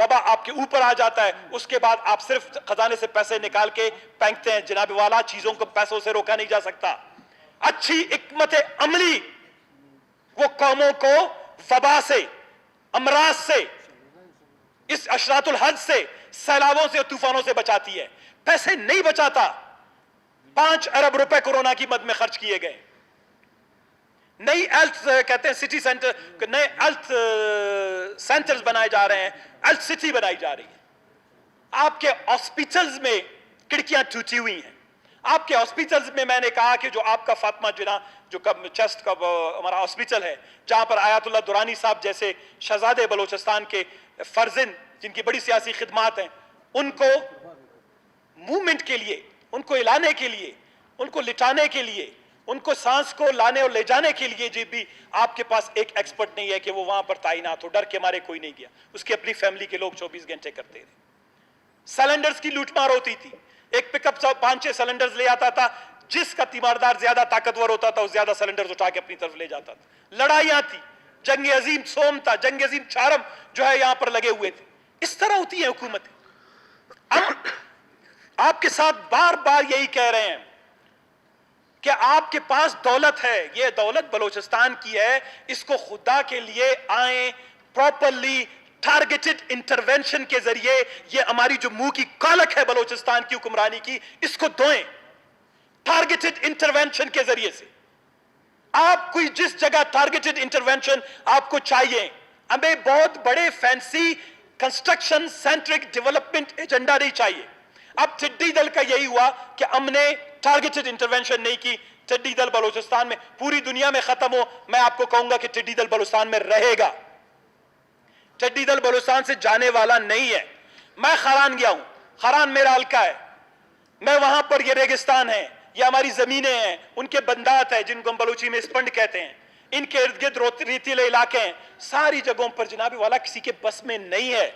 वबा आपके ऊपर आ जाता है, उसके बाद आप सिर्फ खजाने से पैसे निकाल के फेंकते हैं। जनाब वाला, चीजों को पैसों से रोका नहीं जा सकता। अच्छी हिकमत अमली वो कौमों को वबा से, अमराज से, इस अशरातुल हज से, सैलाबों से और तूफानों से बचाती है। पैसे नहीं बचाता। 5 अरब रुपए कोरोना की मद में खर्च किए गए। नई हेल्थ कहते हैं सिटी सेंटर, नए हेल्थ सेंटर्स बनाए जा रहे हैं, हेल्थ सिटी बनाई जा रही है। आपके हॉस्पिटल्स में खिड़कियां टूटी हुई हैं। आपके हॉस्पिटल्स में मैंने कहा कि जो आपका फातिमा जिना जो चेस्ट का हमारा हॉस्पिटल है, जहां पर आयतुल्लाह दुरानी साहब जैसे शहजादे बलोचिस्तान के फर्जिंद जिनकी बड़ी सियासी खिदमात हैं, उनको मूवमेंट के लिए, उनको हिलाने के लिए, उनको लिटाने के लिए, उनको सांस को लाने और ले जाने के लिए जी भी आपके पास एक एक्सपर्ट नहीं है कि वो वहां पर तैनात हो। डर के मारे कोई नहीं गया। उसकी अपनी फैमिली के लोग 24 घंटे करते रहे। सिलेंडर्स की लूटमार होती थी। एक पिकअप 5-6 सिलेंडर्स ले आता था। जिसका तीमारदार ज्यादा ताकतवर होता था, वो ज्यादा सिलेंडर्स उठा के अपनी तरफ ले जाता था। लड़ाइयां थी। जंग अजीम सोम था, जंग अजीम चारम जो है यहां पर लगे हुए थे। इस तरह होती है हुकूमतें। हम आपके साथ बार बार यही कह रहे हैं कि आपके पास दौलत है, यह दौलत बलोचिस्तान की है, इसको खुदा के लिए आए प्रॉपरली टारगेटेड इंटरवेंशन के जरिए ये हमारी जो मुंह की कालक है बलोचिस्तान की हुक्मरानी की, इसको धोएं टारगेटेड इंटरवेंशन के जरिए से। आप कोई जिस जगह टारगेटेड इंटरवेंशन आपको चाहिए, हमें बहुत बड़े fancy construction centric development agenda नहीं चाहिए। अब टिड्डी दल का यही हुआ कि हमने टारगेटेड इंटरवेंशन नहीं की। टिड्डी दल बलूचिस्तान में पूरी दुनिया में खत्म हो, मैं आपको कहूंगा कि टिड्डी दल बलूचिस्तान में रहेगा। टिड्डी दल बलूचिस्तान से जाने वाला नहीं है। मैं खरान गया हूं, खरान मेरा हल्का है। मैं वहां पर, ये रेगिस्तान है, ये हमारी जमीनें हैं, उनके बंदात है जिनको हम बलूची में स्पंड कहते हैं, इनके इर्द गिर्द रेतीले इलाके हैं। सारी जगहों पर जनाब वाला किसी के बस में नहीं है,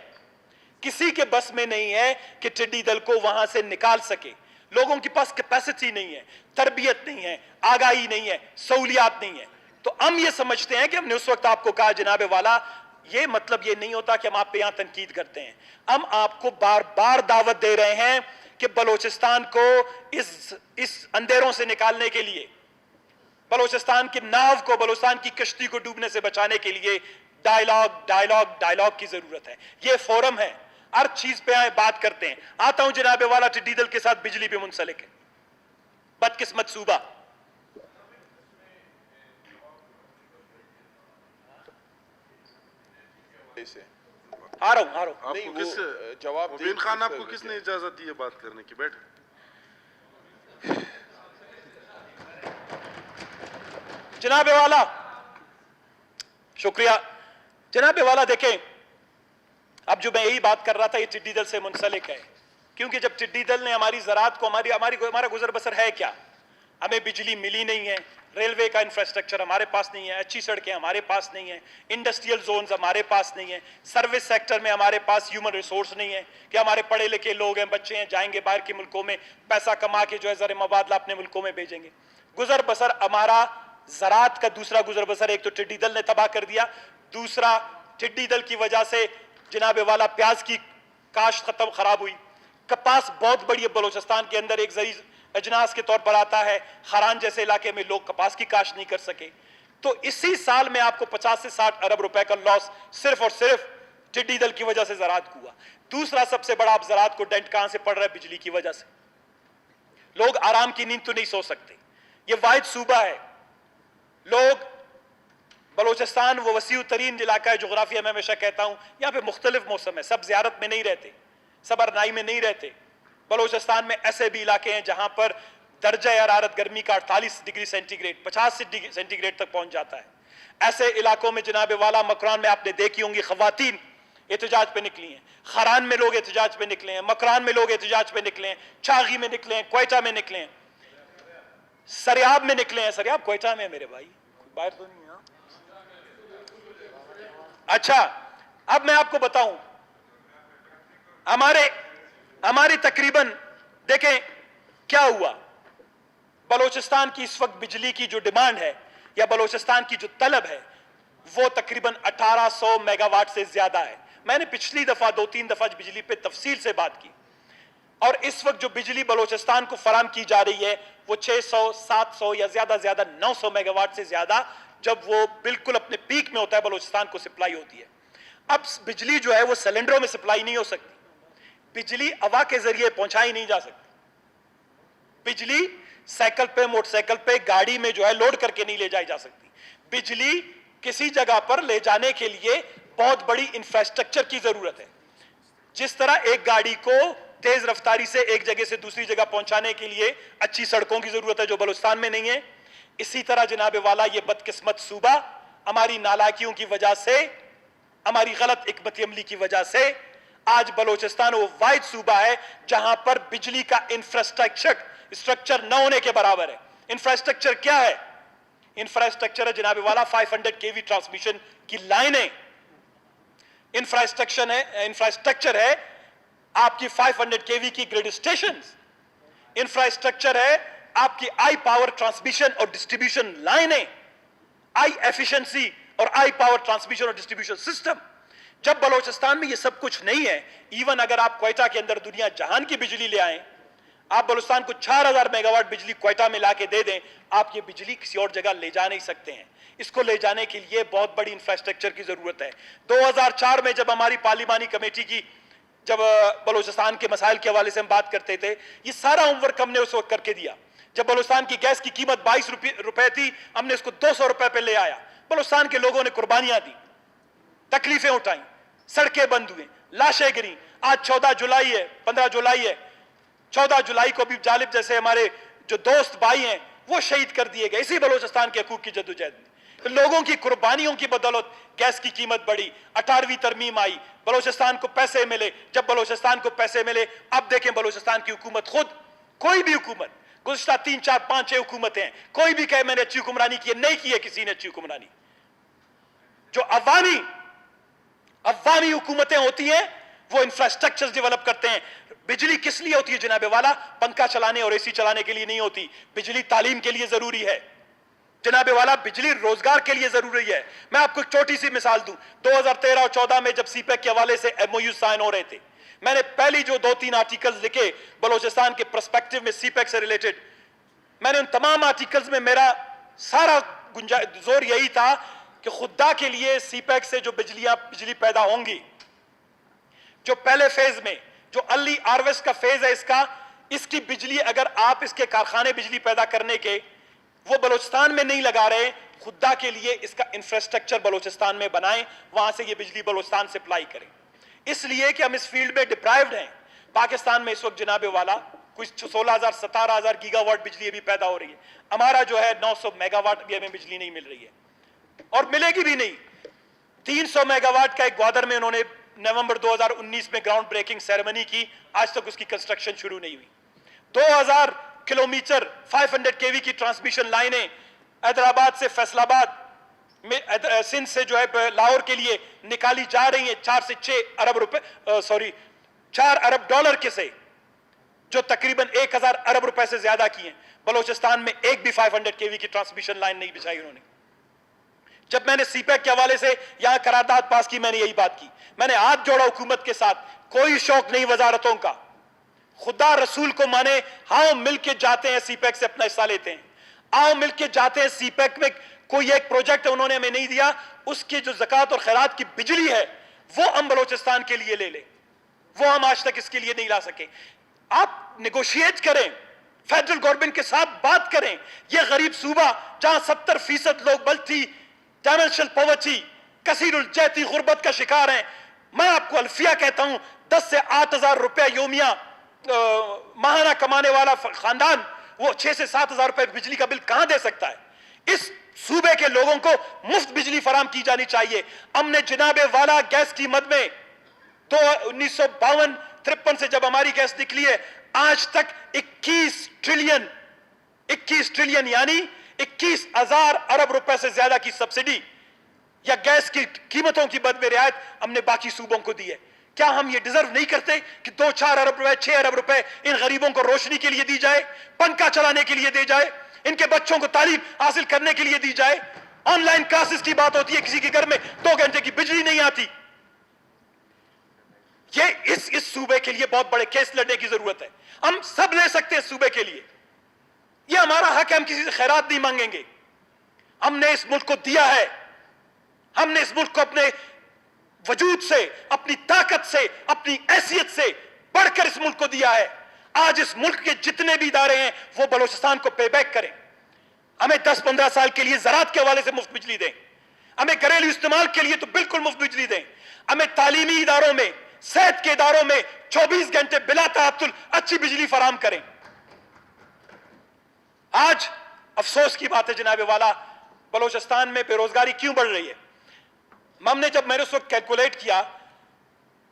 किसी के बस में नहीं है कि टिड्डी दल को वहां से निकाल सके। लोगों के पास कैपेसिटी नहीं है, तरबियत नहीं है, आगाही नहीं है, सहूलियात नहीं है। तो हम ये समझते हैं कि हमने उस वक्त आपको कहा जनाब वाला, ये मतलब ये नहीं होता कि हम आप पे यहां तनकीद करते हैं। हम आपको बार बार दावत दे रहे हैं कि बलोचिस्तान को इस अंधेरों से निकालने के लिए, बलोचिस्तान की नाव को, बलोचिस्तान की कश्ती को डूबने से बचाने के लिए डायलॉग डायलॉग डायलॉग की जरूरत है। ये फोरम है, हर चीज पे आए बात करते हैं। आता हूं जनाब वाला टिड्डी दल के साथ बिजली पे मुंसलिक है। बदकिस्मत सूबा, आ रहा हूं। नहीं, किस जवाब मुबीन खान, आपको किसने इजाजत दी है बात करने की? बैठ। जनाब वाला शुक्रिया। जनाब वाला देखें, अब जो मैं यही बात कर रहा था, ये टिड्डी दल से मुंसलिक है। क्योंकि जब टिड्डी दल ने हमारी ज़रात को, हमारा गुजर बसर है क्या? हमें बिजली मिली नहीं है, रेलवे का इंफ्रास्ट्रक्चर हमारे पास नहीं है, अच्छी सड़कें हमारे पास नहीं है, इंडस्ट्रियल जोन्स हमारे पास नहीं है, सर्विस सेक्टर में हमारे पास ह्यूमन रिसोर्स नहीं है कि हमारे पढ़े लिखे लोग हैं, बच्चे हैं, जाएंगे बाहर के मुल्कों में पैसा कमा के जो है ज़र मुबादला अपने मुल्कों में भेजेंगे। गुजर बसर हमारा, ज़रात का दूसरा गुजर बसर एक तो टिड्डी दल ने तबाह कर दिया, दूसरा टिड्डी दल की वजह से जनाब वाला प्याज की काश्त खत्म खराब हुई। कपास बहुत बड़ी बलोचिस्तान के अंदर एक जरी अजनास के तौर पर आता है, खरान जैसे इलाके में लोग कपास की काश्त नहीं कर सके। तो इसी साल में आपको 50 से 60 अरब रुपए का लॉस सिर्फ और सिर्फ टिड्डी दल की वजह से ज़रात को हुआ। दूसरा सबसे बड़ा, आप ज़रात को डेंट कहां से पड़ रहा है? बिजली की वजह से। लोग आराम की नींद तो नहीं सो सकते। यह वाहिद सूबा है, लोग बलोचिस्तान वो वसीउ तरीन इलाका है, जोग्राफिया में हमेशा कहता हूं, यहाँ पे मुख्तलिफ मौसम है, सब जियारत में नहीं रहते, सब अरनाई में नहीं रहते। बलोचिस्तान में ऐसे भी इलाके हैं जहां पर दर्जा हरारत गर्मी का 48 डिग्री सेंटीग्रेड, 50 डिग्री सेंटीग्रेड तक पहुंच जाता है। ऐसे इलाकों में जनाब वाला, मकरान में आपने देखी होंगी खवातीन एहतजाज पे निकली हैं, खरान में लोग एहतजाज पे निकले हैं, मकरान में लोग एहतजाज पे निकले हैं, चागी में निकले हैं, क्वेटा में निकले हैं, सरियाब में निकले हैं। सरियाब क्वेटा में मेरे भाई, बाहर तो नहीं है। अच्छा, अब मैं आपको बताऊं, हमारे तकरीबन देखें क्या हुआ। बलोचिस्तान की इस वक्त बिजली की जो डिमांड है या बलोचिस्तान की जो तलब है वो तकरीबन 1800 मेगावाट से ज्यादा है। मैंने पिछली दफा 2-3 दफा बिजली पे तफसील से बात की, और इस वक्त जो बिजली बलोचिस्तान को फराम की जा रही है वो 600, 700 या ज्यादा 900 मेगावाट से ज्यादा, जब वो बिल्कुल अपने पीक में होता है, बलोचिस्तान को सप्लाई होती है। अब बिजली जो है वो सिलेंडरों में सप्लाई नहीं हो सकती, बिजली हवा के जरिए पहुंचाई नहीं जा सकती, बिजली साइकिल पे, मोटरसाइकिल पे, गाड़ी में जो है लोड करके नहीं ले जाई जा सकती। बिजली किसी जगह पर ले जाने के लिए बहुत बड़ी इंफ्रास्ट्रक्चर की जरूरत है। जिस तरह एक गाड़ी को तेज रफ्तारी से एक जगह से दूसरी जगह पहुंचाने के लिए अच्छी सड़कों की जरूरत है, जो बलूचिस्तान में नहीं है, इसी तरह जनाब वाला ये बदकिस्मत सूबा हमारी नालायकियों की वजह से, हमारी गलत हिकमत अमली की वजह से आज बलूचिस्तान वो वाहिद सूबा है जहां पर बिजली का इंफ्रास्ट्रक्चर न होने के बराबर है। इंफ्रास्ट्रक्चर क्या है? इंफ्रास्ट्रक्चर है जनाब वाला 500 केवी ट्रांसमिशन की लाइनें, इंफ्रास्ट्रक्चर है आपकी 500 केवी की ग्रिड स्टेशंस, इंफ्रास्ट्रक्चर है आपकी आई पावर ट्रांसमिशन और डिस्ट्रीब्यूशन लाइनें, आई एफिशिएंसी और आई पावर ट्रांसमिशन और डिस्ट्रीब्यूशन सिस्टम। जब बलूचिस्तान में ये सब कुछ नहीं है, इवन अगर आप क्वेटा के अंदर दुनिया जहान की बिजली ले आए, आप बलूचिस्तान को 4000 मेगावाट बिजली क्वेटा में लाके दे दें, आप ये बिजली किसी और जगह ले जा नहीं सकते हैं। इसको ले जाने के लिए बहुत बड़ी इंफ्रास्ट्रक्चर की जरूरत है। 2004 में जब हमारी पार्लिमानी कमेटी की, जब बलूचिस्तान के मसाइल के हवाले से हम बात करते थे, ये सारा होमवर्क हमने उस वक्त करके दिया। जब बलूचिस्तान की गैस की कीमत 22 रुपए थी, हमने इसको 200 रुपए पे ले आया। बलूचिस्तान के लोगों ने कुर्बानियां दी, तकलीफें उठाई, सड़कें बंद हुई, लाशें गिरी। आज 14 जुलाई है, 15 जुलाई है, 14 जुलाई को भी जालिब जैसे हमारे जो दोस्त भाई हैं वो शहीद कर दिए गए इसी बलूचिस्तान के हकूक की जद्दोजहद में। तो लोगों की कुर्बानियों की बदौलत गैस की कीमत बढ़ी, 18वीं तरमीम आई, बलूचिस्तान को पैसे मिले। जब बलूचिस्तान को पैसे मिले, अब देखें बलूचिस्तान की हुकूमत खुद, कोई भी हुकूमत, गुज़श्ता 3, 4, 5, 6 हुकूमतें, कोई भी कहे मैंने अच्छी हुक्मरानी की है, नहीं की है किसी ने अच्छी हुक्मरानी। जो अवामी हुकूमतें होती हैं वो इंफ्रास्ट्रक्चर डेवलप करते हैं। बिजली किस लिए होती है जनाबे वाला? पंखा चलाने और एसी चलाने के लिए नहीं होती। बिजली तालीम के लिए जरूरी है जनाबे वाला, बिजली रोजगार के लिए जरूरी है। मैं आपको एक छोटी सी मिसाल दूं, 2013 और 14 में जब सीपेक के हवाले से एमओयू साइन हो रहे थे, मैंने पहली जो 2-3 आर्टिकल्स लिखे बलूचिस्तान के पर्सपेक्टिव में सीपेक से रिलेटेड, मैंने उन तमाम आर्टिकल्स में मेरा सारा जोर यही था कि खुदा के लिए सीपेक से जो बिजली पैदा होंगी, जो पहले फेज में जो अर्ली हार्वेस्ट का फेज है इसकी बिजली अगर आप इसके कारखाने बिजली पैदा करने के वो बलूचिस्तान में नहीं लगा रहे, खुदा के लिए इसका इंफ्रास्ट्रक्चर बलूचिस्तान में बनाएं, वहां से ये बिजली बलूचिस्तान सप्लाई करें। इसलिए कि हम इस फील्ड में डिप्राइव्ड हैं। पाकिस्तान में इस वक्त जनाबे वाला कुछ 16,000 17,000 गीगावाट बिजली अभी पैदा हो रही है। हमारा जो है 900 मेगावाट अभी हमें बिजली नहीं मिल रही है और मिलेगी भी नहीं। 300 मेगावाट का एक ग्वादर में उन्होंने नवंबर 2019 में ग्राउंड ब्रेकिंग सेरेमनी की, आज तक उसकी कंस्ट्रक्शन शुरू नहीं हुई। 2000 किलोमीटर 500 केवी की ट्रांसमिशन लाइनें हैदराबाद से फैसलाबाद में, सिंध से जो है लाहौर के लिए निकाली जा रही है 4 से 6 अरब रुपए, 4 अरब डॉलर के से, जो तकरीबन 1000 अरब रुपए से ज्यादा की हैं। बलूचिस्तान में एक भी 500 केवी की ट्रांसमिशन लाइन नहीं बिछाई उन्होंने। जब मैंने सीपेक के हवाले से यहां करारदाद पास की, मैंने यही बात की, मैंने हाथ जोड़ा हुकूमत के साथ, कोई शौक नहीं वजारतों का, खुदा रसूल को माने, आओ मिलके जाते हैं सीपेक से अपना हिस्सा लेते हैं, आओ मिलके जाते हैं सीपेक में। कोई एक प्रोजेक्ट उन्होंने हमें नहीं दिया, उसकी जो ज़कात और खैरात की बिजली है वो हम बलूचिस्तान के लिए ले लें, वो हम आज तक इसके लिए नहीं ला सके। आप नेगोशिएट करें, फेडरल गवर्नमेंट के साथ बात करें। यह गरीब सूबा जहां 70% लोग बल्थी डायमेंशनल पॉवर्टी, कसीरुल जैती गुर्बत का शिकार हैं। मैं आपको अल्फिया कहता हूं, 10 से 8,000 रुपया योमिया माहाना कमाने वाला खानदान वो 6 से 7,000 रुपए बिजली का बिल कहां दे सकता है? इस सूबे के लोगों को मुफ्त बिजली फराम की जानी चाहिए। हमने जनाबे वाला गैस की मद में 1952-53 से जब हमारी गैस निकली है, आज तक 21 ट्रिलियन यानी 21,000 अरब रुपए से ज्यादा की सब्सिडी या गैस की कीमतों की बद में रियायत हमने बाकी सूबों को दी है। क्या हम ये डिजर्व नहीं करते कि 2-4 अरब रुपए, 6 अरब रुपए इन गरीबों को रोशनी के लिए दी जाए, पंखा चलाने के लिए दी जाए, इनके बच्चों को तालीम हासिल करने के लिए दी जाए? ऑनलाइन क्लासेस की बात होती है, किसी के घर में 2 घंटे की बिजली नहीं आती। इस सूबे के लिए बहुत बड़े केस लड़ने की जरूरत है। हम सब ले सकते हैं सूबे के लिए, यह हमारा हक है, हम किसी से खैरात नहीं मांगेंगे। हमने इस मुल्क को दिया है, हमने इस मुल्क को अपने वजूद से, अपनी ताकत से, अपनी हैसियत से बढ़कर इस मुल्क को दिया है। आज इस मुल्क के जितने भी इदारे हैं वो बलोचिस्तान को पेबैक करें, हमें 10-15 साल के लिए ज़राअत के हवाले से मुफ्त बिजली दें, हमें घरेलू इस्तेमाल के लिए तो बिल्कुल मुफ्त बिजली दें, हमें तालीमी इदारों में, सेहत के इदारों में 24 घंटे बिला ताअत्तुल अच्छी बिजली फराहम करें। आज अफसोस की बात है जनाब वाला, बलोचिस्तान में बेरोजगारी क्यों बढ़ रही है? मैंने उस वक्त कैलकुलेट किया,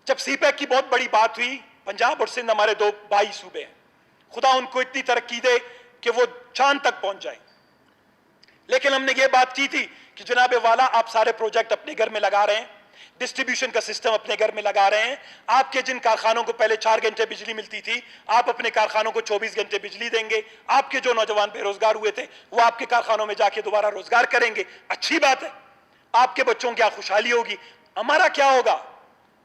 जब सीपैक की बहुत बड़ी बात हुई, पंजाब और सिंध हमारे दो भाई सूबे हैं, खुदा उनको इतनी तरक्की दे कि वो चांद तक पहुंच जाए। लेकिन हमने ये बात की थी कि जनाब वाला आप सारे प्रोजेक्ट अपने घर में लगा रहे हैं, डिस्ट्रीब्यूशन का सिस्टम अपने घर में लगा रहे हैं, आपके जिन कारखानों को पहले 4 घंटे बिजली मिलती थी, आप अपने कारखानों को 24 घंटे बिजली देंगे, आपके जो नौजवान बेरोजगार हुए थे वो आपके कारखानों में जाके दोबारा रोजगार करेंगे। अच्छी बात है, आपके बच्चों की खुशहाली होगी। हमारा क्या होगा?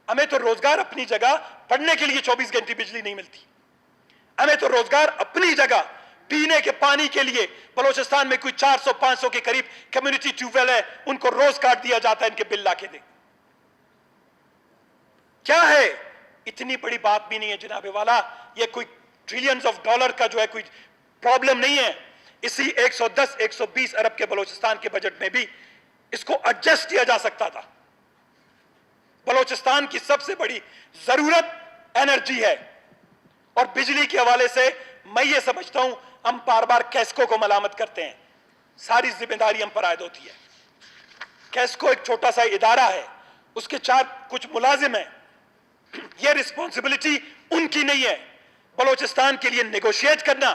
हमें तो रोजगार अपनी जगह, पढ़ने के लिए 24 घंटे बिजली नहीं मिलती, हमें तो रोजगार अपनी जगह, पीने के पानी के लिए बलोचिस्तान में कोई 400-500 के करीब कम्युनिटी ट्यूबवेल है, उनको रोज काट दिया जाता है, इनके बिल लाके दे। क्या है? इतनी बड़ी बात भी नहीं है जनाब वाला, ये कोई ट्रिलियंस ऑफ डॉलर का जो है कोई प्रॉब्लम नहीं है। इसी 110-120 अरब के बलोचिस्तान के बजट में भी इसको एडजस्ट किया जा सकता था। बलोचिस्तान की सबसे बड़ी जरूरत एनर्जी है, और बिजली के हवाले से मैं ये समझता हूं, हम बार बार कैस्को को मलामत करते हैं, सारी जिम्मेदारी हम पर आयद होती है। कैस्को एक छोटा सा इदारा है, उसके कुछ मुलाजिम हैं, यह रिस्पॉन्सिबिलिटी उनकी नहीं है। बलोचिस्तान के लिए नेगोशिएट करना,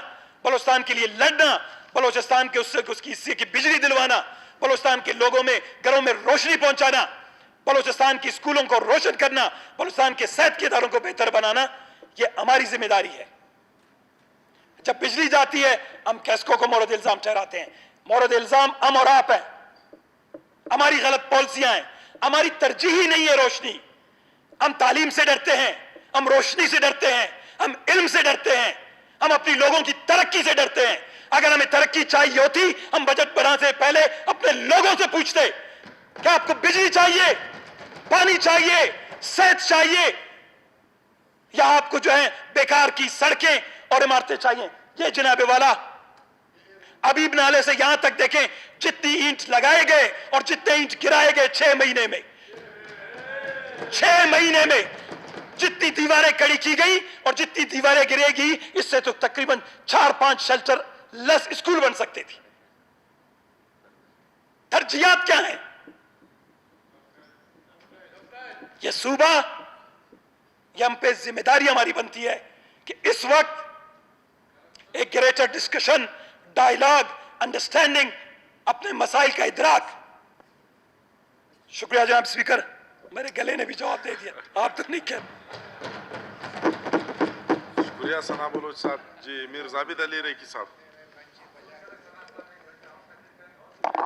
बलोचिस्तान के लिए लड़ना, बलोचिस्तान के उसकी हिस्से की बिजली दिलवाना, बलोचिस्तान के लोगों में घरों में रोशनी पहुंचाना, बलोचिस्तान की स्कूलों को रोशन करना, बलोचिस्तान के सेहत के इदारों को बेहतर बनाना, यह हमारी जिम्मेदारी है। जब बिजली जाती है हम कैस्को को मोरद इल्जाम ठहराते हैं। मोरद इल्जाम हम और आप हैं, हमारी गलत पॉलिसियां हैं, हमारी तरजीह ही नहीं है रोशनी। हम तालीम से डरते हैं, हम रोशनी से डरते हैं, हम इल्म से डरते हैं, हम अपनी लोगों की तरक्की से डरते हैं। अगर हमें तरक्की चाहिए होती हम बजट बनाने से पहले अपने लोगों से पूछते, क्या आपको बिजली चाहिए, पानी चाहिए, सेहत चाहिए, या आपको जो है बेकार की सड़कें और इमारतें चाहिए? ये जनाब वाला अबीब नाले से यहां तक देखें, जितनी ईंट लगाए गए और जितने ईंट गिराए गए 6 महीने में, 6 महीने में जितनी दीवारें खड़ी की गई और जितनी दीवारें गिरेगी, इससे तो तकरीबन 4-5 शेल्टर लेस स्कूल बन सकते थे। तरजीहात क्या है? यह सूबा, यह हम पे जिम्मेदारी हमारी बनती है कि इस वक्त एक ग्रेटर डिस्कशन, डायलॉग, अंडरस्टैंडिंग, अपने मसाइल का इदराक। शुक्रिया जनाब स्पीकर, मेरे गले ने भी जवाब दे दिया, आप तो नहीं कह। शुक्रिया सना बलोच साहब जी। मीर जाबिद अली रेकी साहब।